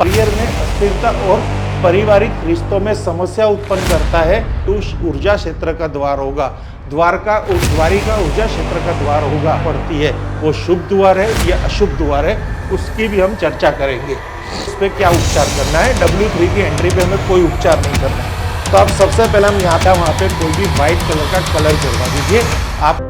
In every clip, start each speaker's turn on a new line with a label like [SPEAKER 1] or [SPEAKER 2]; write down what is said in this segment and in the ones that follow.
[SPEAKER 1] Career में अस्थिरता और पारिवारिक रिश्तों में समस्या उत्पन्न करता है तो ऊर्जा क्षेत्र का द्वार होगा। द्वारिका ऊर्जा क्षेत्र का द्वार होगा पड़ती है, वो शुभ द्वार है या अशुभ द्वार है, उसकी भी हम चर्चा करेंगे। उस पर क्या उपचार करना है, W3 की एंट्री पे हमें कोई उपचार नहीं करना है। तो आप सबसे पहले हम यहाँ वहाँ पे कोई भी व्हाइट कलर का कलर करवा दीजिए। आप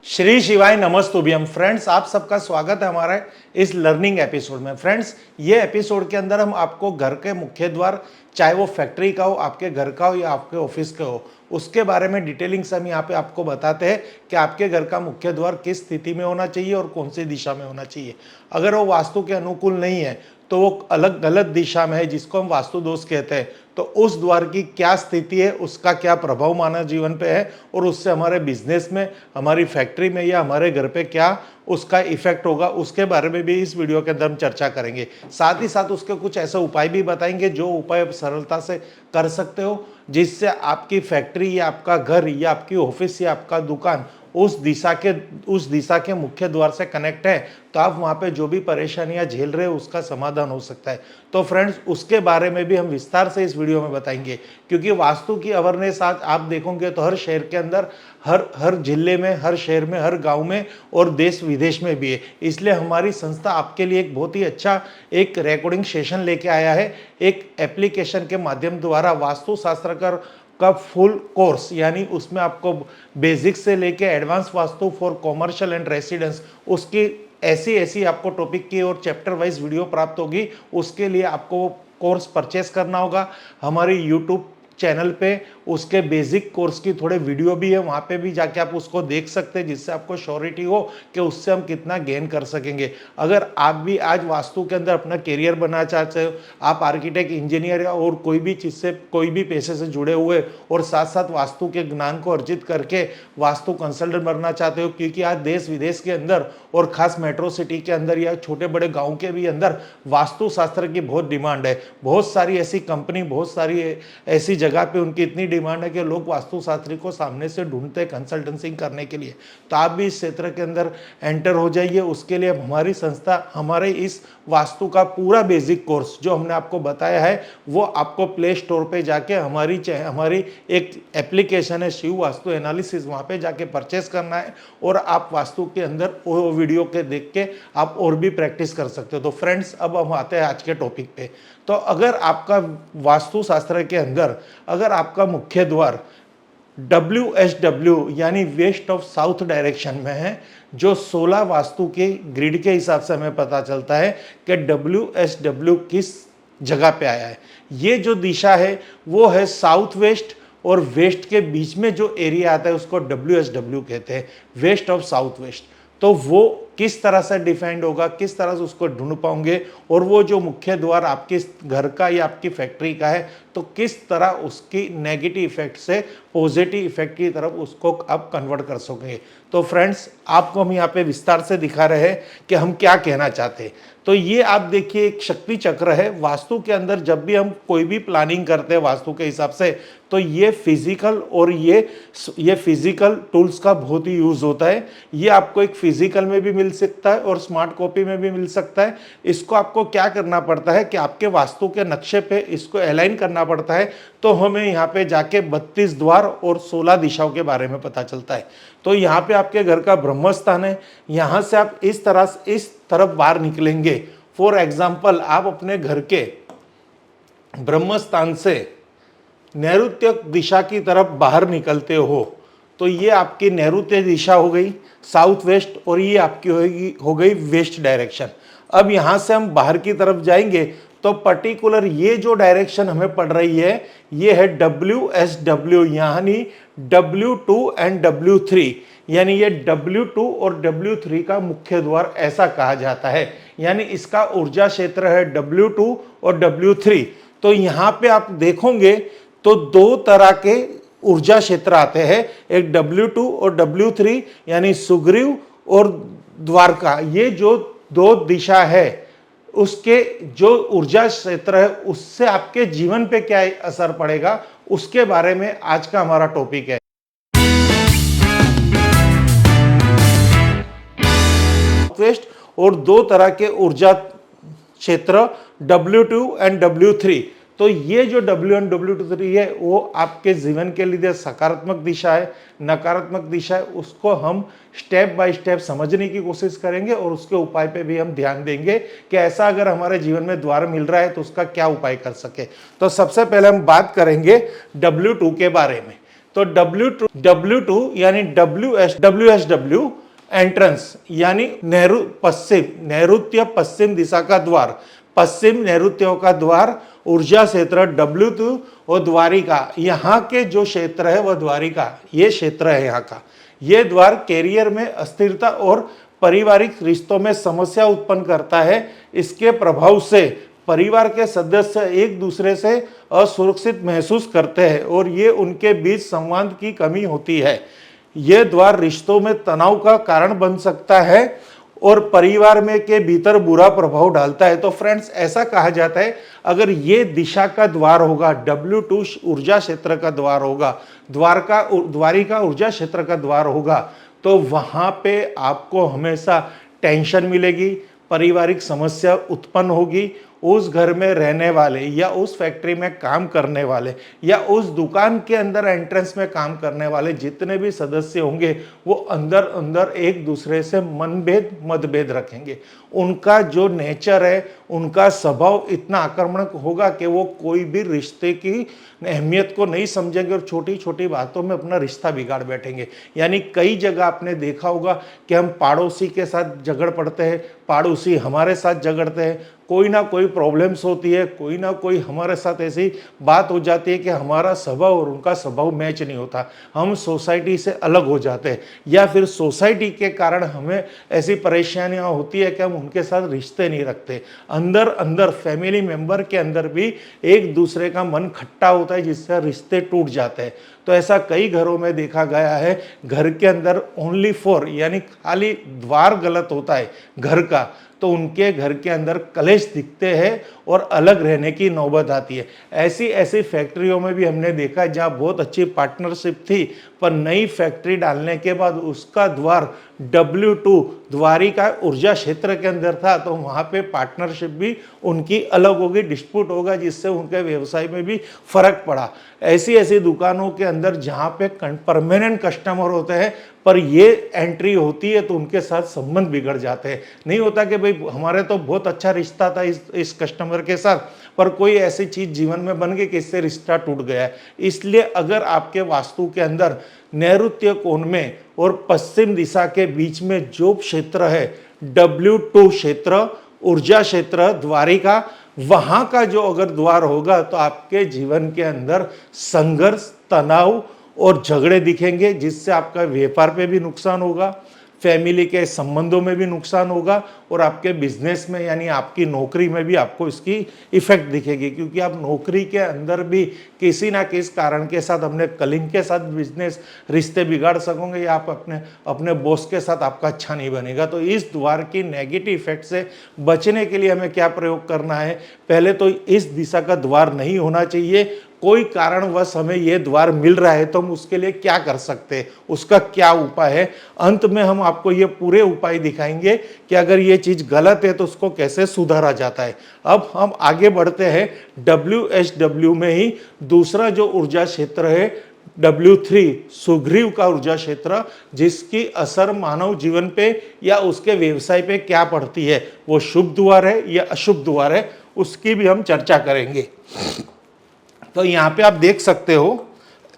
[SPEAKER 1] श्री शिवाय नमस्तुभ्यम। फ्रेंड्स, आप सबका स्वागत है हमारे इस लर्निंग एपिसोड में। फ्रेंड्स, ये एपिसोड के अंदर हम आपको घर के मुख्य द्वार, चाहे वो फैक्ट्री का हो, आपके घर का हो या आपके ऑफिस का हो, उसके बारे में डिटेलिंग से हम यहाँ पे आपको बताते हैं कि आपके घर का मुख्य द्वार किस स्थिति में होना चाहिए और कौन सी दिशा में होना चाहिए। अगर वो वास्तु के अनुकूल नहीं है तो वो अलग गलत दिशा में है, जिसको हम वास्तु दोष कहते हैं, तो उस द्वार की क्या स्थिति है, उसका क्या प्रभाव मानव जीवन पे है और उससे हमारे बिजनेस में, हमारी फैक्ट्री में या हमारे घर पे क्या उसका इफेक्ट होगा, उसके बारे में भी इस वीडियो के अंदर हम चर्चा करेंगे। साथ ही साथ उसके कुछ ऐसे उपाय भी बताएंगे जो उपाय आप सरलता से कर सकते हो, जिससे आपकी फैक्ट्री या आपका घर या आपकी ऑफिस या आपका दुकान उस दिशा के मुख्य द्वार से कनेक्ट है, तो आप वहाँ पे जो भी परेशानियाँ झेल रहे हो उसका समाधान हो सकता है। तो फ्रेंड्स, उसके बारे में भी हम विस्तार से इस वीडियो में बताएंगे, क्योंकि वास्तु की अवेयरनेस आज आप देखोगे तो हर शहर के अंदर, हर जिले में, हर शहर में, हर गांव में और देश विदेश में भी है। इसलिए हमारी संस्था आपके लिए एक बहुत ही अच्छा एक रिकॉर्डिंग सेशन लेके आया है। एक एप्लीकेशन के माध्यम द्वारा वास्तुशास्त्र का फुल कोर्स, यानी उसमें आपको बेसिक से लेके advance vastu for commercial and residence, उसकी ऐसी आपको टॉपिक की और चैप्टर वाइज वीडियो प्राप्त होगी। उसके लिए आपको कोर्स परचेस करना होगा हमारी यूट्यूब चैनल पे। उसके बेसिक कोर्स की थोड़े वीडियो भी है, वहाँ पे भी जाके आप उसको देख सकते हैं, जिससे आपको श्योरिटी हो कि उससे हम कितना गेन कर सकेंगे। अगर आप भी आज वास्तु के अंदर अपना करियर बनाना चाहते हो, आप आर्किटेक्ट, इंजीनियर या और कोई भी चीज़ से, कोई भी पेशे से जुड़े हुए और साथ साथ वास्तु के ज्ञान को अर्जित करके वास्तु कंसल्टेंट बनना चाहते हो, क्योंकि आज देश विदेश के अंदर और खास मेट्रो सिटी के अंदर या छोटे बड़े गाँव के भी अंदर वास्तुशास्त्र की बहुत डिमांड है। बहुत सारी ऐसी कंपनी, बहुत सारी ऐसी जगह पे उनकी इतनी डिमांड है कि लोग वास्तुशास्त्री को सामने से ढूंढते कंसल्टेंसी करने के लिए। तो आप भी इस क्षेत्र के अंदर एंटर हो जाइए। उसके लिए हमारी संस्था, हमारे इस वास्तु का पूरा बेसिक कोर्स जो हमने आपको बताया है, वो आपको प्ले स्टोर पे जाके हमारी एक एप्लीकेशन है शिव वास्तु एनालिसिस, वहाँ पे जाके परचेस करना है और आप वास्तु के अंदर वो वीडियो के देख के आप और भी प्रैक्टिस कर सकते हो। तो फ्रेंड्स, अब हम आते हैं आज के टॉपिक पे। तो अगर आपका वास्तुशास्त्र के अंदर अगर आपका मुख्य द्वार WSW यानी वेस्ट ऑफ साउथ डायरेक्शन में है, जो 16 वास्तु के ग्रिड के हिसाब से हमें पता चलता है कि WSW किस जगह पे आया है। ये जो दिशा है वो है साउथ वेस्ट, और वेस्ट के बीच में जो एरिया आता है उसको WSW कहते हैं, वेस्ट ऑफ साउथ वेस्ट। तो वो किस तरह से डिफाइंड होगा, किस तरह से उसको ढूंढ पाओगे, और वो जो मुख्य द्वार आपके घर का या आपकी फैक्ट्री का है, तो किस तरह उसकी नेगेटिव इफेक्ट से पॉजिटिव इफेक्ट की तरफ उसको आप कन्वर्ट कर सकेंगे। तो फ्रेंड्स, आपको हम यहाँ पे विस्तार से दिखा रहे हैं कि हम क्या कहना चाहते हैं। तो ये आप देखिए, एक शक्ति चक्र है वास्तु के अंदर। जब भी हम कोई भी प्लानिंग करते हैं वास्तु के हिसाब से, तो ये फिजिकल और ये फिजिकल टूल्स का बहुत ही यूज होता है। ये आपको एक फिजिकल में भी मिल सकता है और स्मार्ट कॉपी में भी मिल सकता है। इसको आपको क्या करना पड़ता है कि आपके वास्तु के नक्शे पे इसको अलाइन करना पड़ता है। तो हमें यहाँ पे जाके 32 द्वार और 16 दिशाओं के बारे में पता चलता है। तो यहाँ पे आपके घर का ब्रह्म स्थान है, यहाँ से आप इस तरफ बाहर निकलेंगे। फॉर एग्जाम्पल, आप अपने घर के ब्रह्म स्थान से नैऋत्य दिशा की तरफ बाहर निकलते हो, तो ये आपकी नैऋत्य दिशा हो गई, साउथ वेस्ट, और ये आपकी हो गई वेस्ट डायरेक्शन। अब यहाँ से हम बाहर की तरफ जाएंगे तो पर्टिकुलर ये जो डायरेक्शन हमें पड़ रही है, ये है WSW, यानी W2 एंड W3, यानी ये W2 और W3 का मुख्य द्वार ऐसा कहा जाता है। यानी इसका ऊर्जा क्षेत्र है W2 और W3। तो यहाँ पे आप देखोगे तो दो तरह के ऊर्जा क्षेत्र आते हैं, एक W2 और W3, यानी सुग्रीव और द्वारका। ये जो दो दिशा है, उसके जो ऊर्जा क्षेत्र है, उससे आपके जीवन पे क्या असर पड़ेगा, उसके बारे में आज का हमारा टॉपिक है। और दो तरह के ऊर्जा क्षेत्र W2 एंड W3। तो ये जो W1 W2 है वो आपके जीवन के लिए सकारात्मक दिशा है, नकारात्मक दिशा है, उसको हम स्टेप बाय स्टेप समझने की कोशिश करेंगे और उसके उपाय पे भी हम ध्यान देंगे कि ऐसा अगर हमारे जीवन में द्वार मिल रहा है तो उसका क्या उपाय कर सके। तो सबसे पहले हम बात करेंगे W2 के बारे में। तो W2 यानी WSW एंट्रेंस यानी नैऋत्य पश्चिम दिशा का द्वार, पश्चिम नैऋत्यों का द्वार, ऊर्जा क्षेत्र W2 और द्वारिका, यहाँ के जो क्षेत्र है वह द्वारिका, ये क्षेत्र है यहाँ का। ये द्वार कैरियर में अस्थिरता और पारिवारिक रिश्तों में समस्या उत्पन्न करता है। इसके प्रभाव से परिवार के सदस्य एक दूसरे से असुरक्षित महसूस करते हैं और ये उनके बीच संवाद की कमी होती है। यह द्वार रिश्तों में तनाव का कारण बन सकता है और परिवार में के भीतर बुरा प्रभाव डालता है। तो फ्रेंड्स, ऐसा कहा जाता है अगर ये दिशा का द्वार होगा, W2 ऊर्जा क्षेत्र का द्वार होगा, द्वारिका ऊर्जा क्षेत्र का द्वार होगा, तो वहां पे आपको हमेशा टेंशन मिलेगी, पारिवारिक समस्या उत्पन्न होगी। उस घर में रहने वाले या उस फैक्ट्री में काम करने वाले या उस दुकान के अंदर एंट्रेंस में काम करने वाले जितने भी सदस्य होंगे वो अंदर अंदर एक दूसरे से मतभेद रखेंगे। उनका जो नेचर है, उनका स्वभाव इतना आक्रामक होगा कि वो कोई भी रिश्ते की अहमियत को नहीं समझेंगे और छोटी छोटी बातों में अपना रिश्ता बिगाड़ बैठेंगे। यानी कई जगह आपने देखा होगा कि हम पड़ोसी के साथ झगड़ पड़ते हैं, पड़ोसी हमारे साथ झगड़ते हैं, कोई ना कोई प्रॉब्लम्स होती है, कोई ना कोई हमारे साथ ऐसी बात हो जाती है कि हमारा स्वभाव और उनका स्वभाव मैच नहीं होता, हम सोसाइटी से अलग हो जाते हैं, या फिर सोसाइटी के कारण हमें ऐसी परेशानियां होती है कि हम उनके साथ रिश्ते नहीं रखते। अंदर अंदर फैमिली मेंबर के अंदर भी एक दूसरे का मन खट्टा होता है जिससे रिश्ते टूट जाते हैं। तो ऐसा कई घरों में देखा गया है। घर के अंदर ओनली फॉर यानी खाली द्वार गलत होता है घर का, तो उनके घर के अंदर कलेश दिखते हैं और अलग रहने की नौबत आती है। ऐसी ऐसी फैक्ट्रियों में भी हमने देखा है जहाँ बहुत अच्छी पार्टनरशिप थी, पर नई फैक्ट्री डालने के बाद उसका द्वार W2 द्वारिका ऊर्जा क्षेत्र के अंदर था, तो वहाँ पे पार्टनरशिप भी उनकी अलग होगी, डिस्प्यूट होगा, जिससे उनके व्यवसाय में भी फर्क पड़ा। ऐसी ऐसी दुकानों के अंदर जहाँ पे परमानेंट कस्टमर होते हैं पर ये एंट्री होती है तो उनके साथ संबंध बिगड़ जाते हैं। नहीं होता कि भाई हमारे तो बहुत अच्छा रिश्ता था इस कस्टमर के साथ, पर कोई ऐसी चीज जीवन में बन गई कि इससे रिश्ता टूट गया है। इसलिए अगर आपके वास्तु के अंदर नैऋत्य कोण में और पश्चिम दिशा के बीच में जो क्षेत्र है W2 क्षेत्र, ऊर्जा क्षेत्र, द्वारिका, वहां का जो अगर द्वार होगा तो आपके जीवन के अंदर संघर्ष, तनाव और झगड़े दिखेंगे, जिससे आपका व्यापार पे भी नुकसान होगा, फैमिली के संबंधों में भी नुकसान होगा और आपके बिजनेस में यानी आपकी नौकरी में भी आपको इसकी इफेक्ट दिखेगी। क्योंकि आप नौकरी के अंदर भी किसी ना किसी कारण के साथ अपने कलीग के साथ बिजनेस रिश्ते बिगाड़ सकोगे या आप अपने बॉस के साथ आपका अच्छा नहीं बनेगा। तो इस द्वार की नेगेटिव इफेक्ट से बचने के लिए हमें क्या प्रयोग करना है? पहले तो इस दिशा का द्वार नहीं होना चाहिए। कोई कारणवश हमें यह द्वार मिल रहा है तो हम उसके लिए क्या कर सकते हैं, उसका क्या उपाय है। अंत में हम आपको ये पूरे उपाय दिखाएंगे कि अगर ये चीज गलत है तो उसको कैसे सुधारा जाता है। अब हम आगे बढ़ते हैं WSW में ही दूसरा जो ऊर्जा क्षेत्र है W3 सुग्रीव का ऊर्जा क्षेत्र, जिसकी असर मानव जीवन पे या उसके व्यवसाय पे क्या पड़ती है, वो शुभ द्वार है या अशुभ द्वार है, उसकी भी हम चर्चा करेंगे। तो यहाँ पे आप देख सकते हो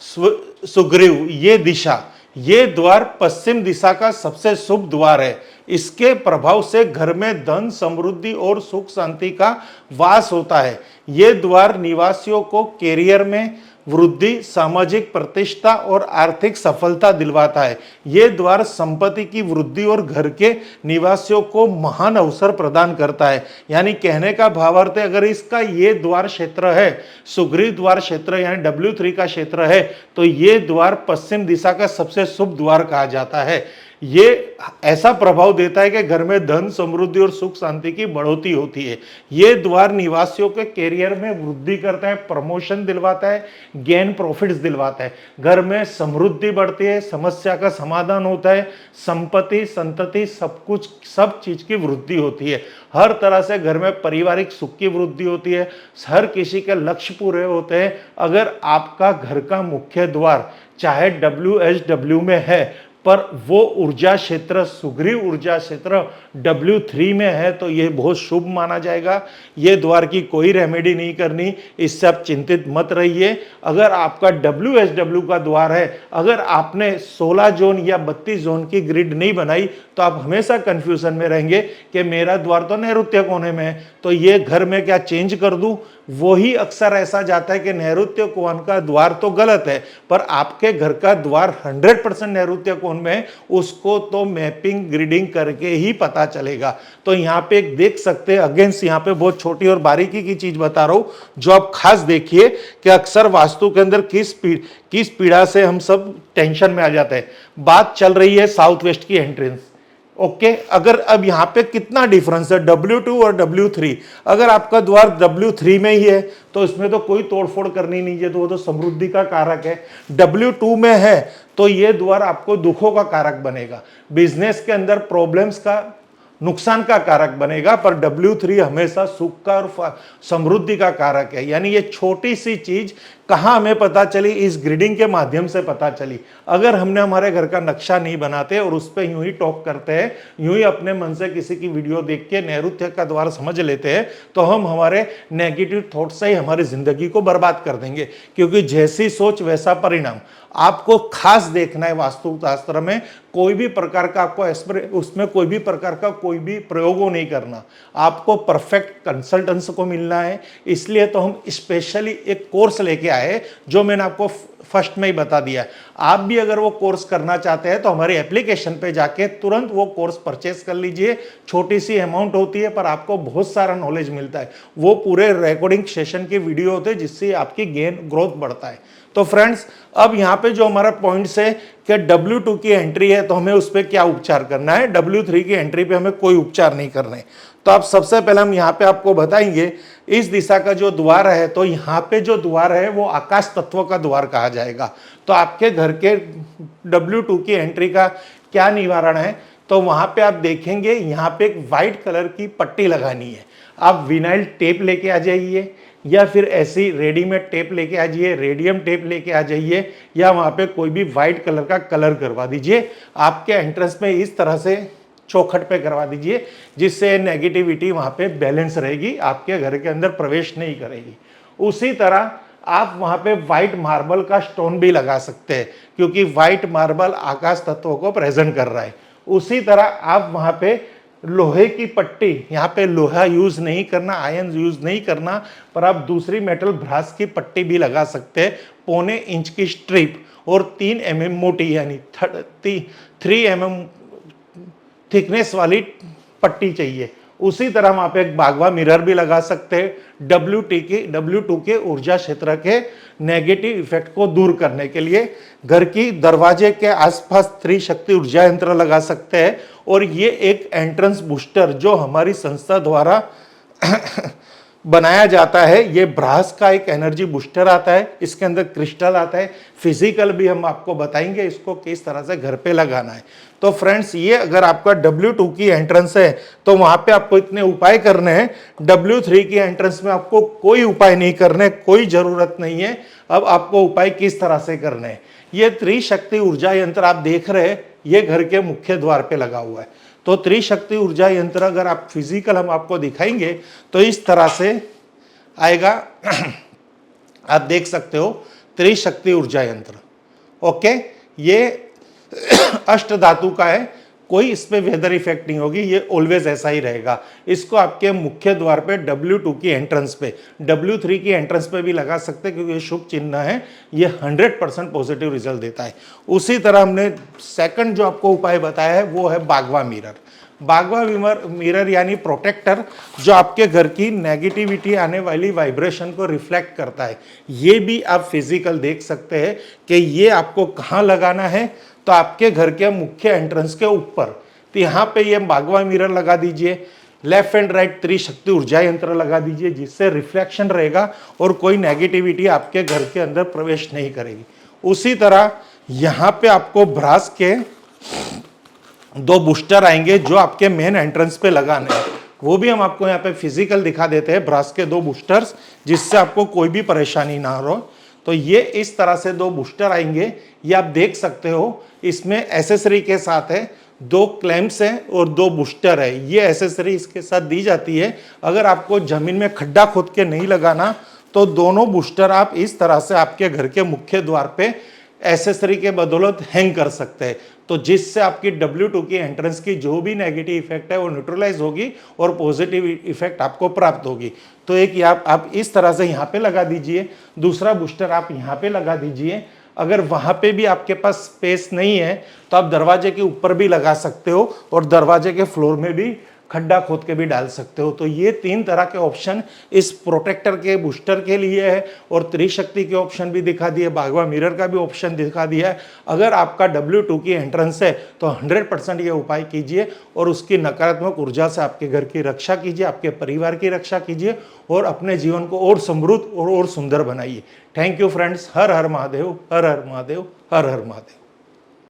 [SPEAKER 1] सुग्रीव, ये दिशा, ये द्वार पश्चिम दिशा का सबसे शुभ द्वार है। इसके प्रभाव से घर में धन, समृद्धि और सुख शांति का वास होता है। ये द्वार निवासियों को कैरियर में वृद्धि, सामाजिक प्रतिष्ठा और आर्थिक सफलता दिलवाता है। ये द्वार संपत्ति की वृद्धि और घर के निवासियों को महान अवसर प्रदान करता है। यानी कहने का भावार्थ है, अगर इसका ये द्वार क्षेत्र है, सुग्रीव द्वार क्षेत्र यानी W3 का क्षेत्र है, तो ये द्वार पश्चिम दिशा का सबसे शुभ द्वार कहा जाता है। ये ऐसा प्रभाव देता है कि घर में धन, समृद्धि और सुख शांति की बढ़ोतरी होती है। ये द्वार निवासियों के कैरियर में वृद्धि करता है, प्रमोशन दिलवाता है, गेन प्रॉफिट्स दिलवाता है, घर में समृद्धि बढ़ती है, समस्या का समाधान होता है, संपत्ति, संतति, सब कुछ, सब चीज की वृद्धि होती है। हर तरह से घर में पारिवारिक सुख की वृद्धि होती है, हर किसी के लक्ष्य पूरे होते हैं। अगर आपका घर का मुख्य द्वार चाहे WH/W में है, पर वो ऊर्जा क्षेत्र, सुग्रीव ऊर्जा क्षेत्र W3 में है, तो ये बहुत शुभ माना जाएगा। ये द्वार की कोई रेमेडी नहीं करनी, इससे आप चिंतित मत रहिए। अगर आपका WH/W का द्वार है, अगर आपने 16 जोन या 32 जोन की ग्रिड नहीं बनाई, तो आप हमेशा कंफ्यूजन में रहेंगे कि मेरा द्वार तो नैऋत्य कोने में है, तो ये घर में क्या चेंज कर दूं। वही अक्सर ऐसा जाता है कि नैऋत्य कोण का द्वार तो गलत है, पर आपके घर का द्वार 100% नैऋत्य कोण में है, उसको तो मैपिंग ग्रिडिंग करके ही पता चलेगा। तो यहाँ पे देख सकते हैं, अगेंस्ट यहाँ पे बहुत छोटी और बारीकी की चीज बता रहा हूं, जो आप खास देखिए कि अक्सर वास्तु के अंदर किस पीड़ा से हम सब टेंशन में आ जाते हैं। बात चल रही है साउथ वेस्ट की एंट्रेंस। ओके, अगर अब यहाँ पे कितना डिफरेंस है W2 और W3। अगर आपका द्वार W3 में ही है तो इसमें तो कोई तोड़फोड़ करनी नहीं है, तो वो तो समृद्धि का कारक है। W2 में है तो ये द्वार आपको दुखों का कारक बनेगा, बिजनेस के अंदर प्रॉब्लम्स का, नुकसान का कारक बनेगा। पर W3 हमेशा सुख का और समृद्धि का कारक है। यानी ये छोटी सी चीज कहाँ हमें पता चली, इस ग्रिडिंग के माध्यम से पता चली। अगर हमने हमारे घर का नक्शा नहीं बनाते और उस पर यूं ही टॉक करते हैं, यूं ही अपने मन से किसी की वीडियो देख के नैऋत्य का द्वार समझ लेते हैं, तो हम हमारे नेगेटिव थॉट से ही हमारी जिंदगी को बर्बाद कर देंगे। क्योंकि जैसी सोच वैसा परिणाम। आपको खास देखना है वास्तुशास्त्र में, कोई भी प्रकार का आपको उसमें कोई भी प्रकार का कोई भी प्रयोगों नहीं करना, आपको परफेक्ट कंसल्टेंस को मिलना है। इसलिए तो हम स्पेशली एक कोर्स लेके आए, जो मैंने आपको फर्स्ट में ही बता दिया। आप भी अगर वो कोर्स करना चाहते हैं तो हमारी एप्लीकेशन पे जाके तुरंत वो कोर्स परचेस कर लीजिए। छोटी सी अमाउंट होती है, पर आपको बहुत सारा नॉलेज मिलता है। वो पूरे रिकॉर्डिंग सेशन के वीडियो होते हैं, जिससे आपकी गेन ग्रोथ बढ़ता है। तो फ्रेंड्स, अब यहाँ पे जो हमारा पॉइंट्स है कि W2 की एंट्री है तो हमें उस पर क्या उपचार करना है, W3 की एंट्री पे हमें कोई उपचार नहीं करने। तो आप सबसे पहले हम यहाँ पे आपको बताएंगे, इस दिशा का जो द्वार है, तो यहाँ पे जो द्वार है वो आकाश तत्व का द्वार कहा जाएगा। तो आपके घर के W2 की एंट्री का क्या निवारण है, तो वहां पे आप देखेंगे यहाँ पे एक व्हाइट कलर की पट्टी लगानी है। आप विनाइल टेप लेके आ जाइए, या फिर ऐसी रेडीमेड टेप लेके आ जाइए, रेडियम टेप लेके आ जाइए, या वहां पे कोई भी व्हाइट कलर का कलर करवा दीजिए। आपके एंट्रेंस में इस तरह से चौखट पे करवा दीजिए, जिससे नेगेटिविटी वहां पे बैलेंस रहेगी, आपके घर के अंदर प्रवेश नहीं करेगी। उसी तरह आप वहां पे व्हाइट मार्बल का स्टोन भी लगा सकते हैं, क्योंकि व्हाइट मार्बल आकाश तत्वों को प्रेजेंट कर रहा है। उसी तरह आप वहां पे लोहे की पट्टी, यहाँ पे लोहा यूज नहीं करना, आयन यूज नहीं करना, पर आप दूसरी मेटल ब्रास की पट्टी भी लगा सकते हैं। 0.25 इंच की स्ट्रिप और 3 mm मोटी, यानी 3 mm थिकनेस वाली पट्टी चाहिए। उसी तरह वहां पे एक बागवा मिरर भी लगा सकते हैं, W2 के ऊर्जा क्षेत्र के नेगेटिव इफेक्ट को दूर करने के लिए। घर की दरवाजे के आसपास त्रिशक्ति ऊर्जा यंत्र लगा सकते हैं। और ये एक एंट्रेंस बूस्टर जो हमारी संस्था द्वारा बनाया जाता है, ये ब्रास का एक एनर्जी बूस्टर आता है। इसके अंदर क्रिस्टल आता है, फिजिकल भी हम आपको बताएंगे इसको किस तरह से घर पे लगाना है। तो फ्रेंड्स, ये अगर आपका W2 की एंट्रेंस है तो वहां पे आपको इतने उपाय करने हैं। W3 की एंट्रेंस में आपको कोई उपाय नहीं करने, कोई जरूरत नहीं है। अब आपको उपाय किस तरह से करने हैं, ये त्रिशक्ति ऊर्जा यंत्र आप देख रहे हैं, ये घर के मुख्य द्वार पे लगा हुआ है। तो त्रिशक्ति ऊर्जा यंत्र अगर आप फिजिकल हम आपको दिखाएंगे तो इस तरह से आएगा। आप देख सकते हो त्रिशक्ति ऊर्जा यंत्र। ओके, ये अष्ट धातु का है, कोई इसमें वेदर इफेक्ट नहीं होगी, ये ऑलवेज ऐसा ही रहेगा। इसको आपके मुख्य द्वार पे W2 की एंट्रेंस पे, W3 की एंट्रेंस पे भी लगा सकते हैं, क्योंकि ये शुभ चिन्ह है, ये 100% पॉजिटिव रिजल्ट देता है। उसी तरह हमने सेकंड जो आपको उपाय बताया है वो है बागवा मिरर। बागवा मिरर यानी प्रोटेक्टर, जो आपके घर की नेगेटिविटी आने वाली वाइब्रेशन को रिफ्लेक्ट करता है। ये भी आप फिजिकल देख सकते हैं कि ये आपको कहाँ लगाना है। तो आपके घर के मुख्य एंट्रेंस के ऊपर, तो यहाँ पे ये बागवा मिरर लगा दीजिए, लेफ्ट एंड राइट त्रिशक्ति ऊर्जा यंत्र लगा दीजिए, जिससे रिफ्लेक्शन रहेगा और कोई नेगेटिविटी आपके घर के अंदर प्रवेश नहीं करेगी। उसी तरह यहाँ पे आपको ब्रास के 2 बूस्टर आएंगे जो आपके मेन एंट्रेंस पे लगाने हैं, वो भी हम आपको यहाँ पे फिजिकल दिखा देते हैं, ब्रास के 2 बूस्टर्स, जिससे आपको कोई भी परेशानी ना हो। तो ये इस तरह से 2 बूस्टर आएंगे, ये आप देख सकते हो। इसमें एसेसरी के साथ है, 2 क्लैंप्स हैं और 2 बूस्टर है। ये एसेसरी इसके साथ दी जाती है। अगर आपको जमीन में खड्डा खोद के नहीं लगाना तो दोनों बूस्टर आप इस तरह से आपके घर के मुख्य द्वार पे एसेसरी के बदौलत हैंग कर सकते हैं, तो जिससे आपकी W2 की एंट्रेंस की जो भी नेगेटिव इफेक्ट है वो न्यूट्रलाइज होगी और पॉजिटिव इफेक्ट आपको प्राप्त होगी। तो एक आप इस तरह से यहाँ पे लगा दीजिए, दूसरा बूस्टर आप यहाँ पे लगा दीजिए। अगर वहाँ पे भी आपके पास स्पेस नहीं है तो आप दरवाजे के ऊपर भी लगा सकते हो और दरवाजे के फ्लोर में भी खड्डा खोद के भी डाल सकते हो। तो ये 3 तरह के ऑप्शन इस प्रोटेक्टर के बूस्टर के लिए है और त्रिशक्ति के ऑप्शन भी दिखा दिए, बागवा मिरर का भी ऑप्शन दिखा दिया है। अगर आपका W2 की एंट्रेंस है तो 100% ये उपाय कीजिए और उसकी नकारात्मक ऊर्जा से आपके घर की रक्षा कीजिए, आपके परिवार की रक्षा कीजिए और अपने जीवन को और समृद्ध और सुंदर बनाइए। Thank you friends. Her her Mahadev, her her Mahadev, her her Mahadev.